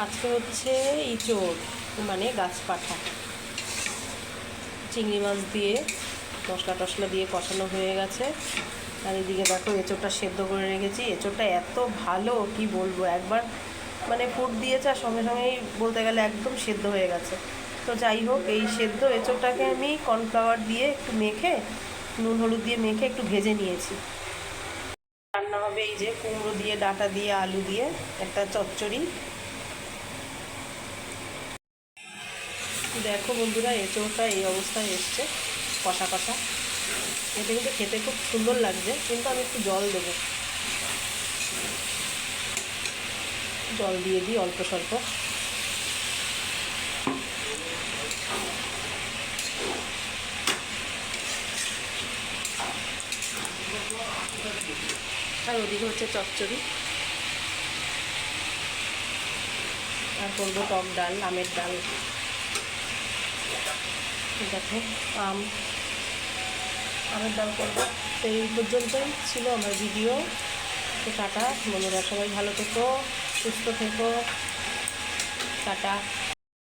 আজকে হচ্ছে ইঁচড় মানে গাছ পাঠা, চিংড়ি মাছ দিয়ে মশলা টশলা দিয়ে কষানো হয়ে গেছে। আর এদিকে দেখো এঁচড়টা সেদ্ধ করে রেখেছি। এঁচড়টা এত ভালো কি বলবো, একবার মানে ফুট দিয়েছে আর সঙ্গে সঙ্গেই বলতে গেলে একদম সেদ্ধ হয়ে গেছে। তো যাই হোক, এই সেদ্ধ এঁচড়টাকে আমি কর্নফ্লাওয়ার দিয়ে একটু মেখে, নুন হলুদ দিয়ে মেখে একটু ভেজে নিয়েছি। রান্না হবে এই যে কুমড়ো দিয়ে, ডাঁটা দিয়ে, আলু দিয়ে একটা চচ্চড়ি। দেখো বন্ধুরা, এঁচোড়টা এই অবস্থায় এসছে, কষা কষা। এটা কিন্তু খেতে খুব সুন্দর লাগছে, কিন্তু আমি একটু জল দেবো, জল দিয়ে দিই অল্প স্বল্প। আর ওদিকে হচ্ছে চচ্চড়ি, আর করবো টক ডাল, আমের ডাল। দেখো আমের ডাল করবো। তো এই পর্যন্তই ছিল আমার ভিডিও। তো টাটা বন্ধুরা, সবাই ভালো থেকো, সুস্থ থেকো, টাটা।